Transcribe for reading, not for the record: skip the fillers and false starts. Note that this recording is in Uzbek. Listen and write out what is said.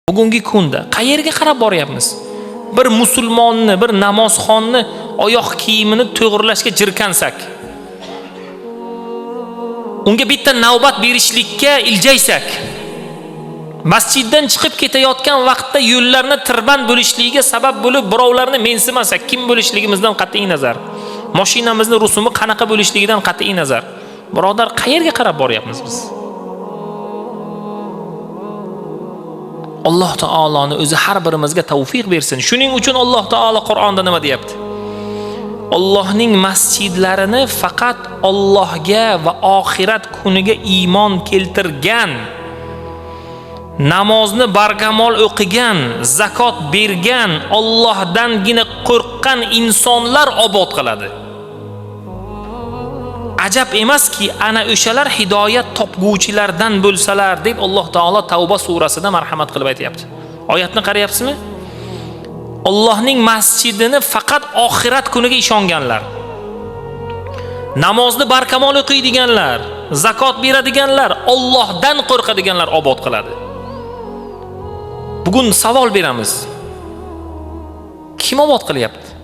Bugungi kunda qayerga qarab boryapmiz? Bir musulmonni, bir namozxonni oyoq kiyimini to'g'rilashga jirkansak, unga bitta navbat berishlikka iljaysak, masjiddan chiqib ketayotgan vaqtda yo'llarni tirband bo'lishligiga sabab bo'lib birovlarni mensimasak, kim bo'lishligimizdan qat'iy nazar, mashinamizni rusumi qanaqa bo'lishligidan qat'iy nazar, birodar, qayerga qarab boryapmiz biz? Alloh taoloni o'zi har birimizga tavfiq bersin. Shuning uchun Alloh taolo Qur'onda nima deyapti? Allohning masjidlarini faqat Allohga va oxirat kuniga iymon keltirgan, namozni barkamol o'qigan, zakot bergan, Allohdangina qo'rqqan insonlar obod qiladi. Ajab emaski, ana o'shalar hidoyat topguvchilardan bo'lsalar deb Alloh taolo Tavba surasida marhamat qilib aytayapti. Oyatni qarayapsizmi? Allohning masjidini faqat oxirat kuniga ishonganlar, namozni barkamol o'qiydiganlar, zakot beradiganlar, Allohdan qo'rqadiganlar obod qiladi. Bugun savol beramiz. Kim obod qilyapti?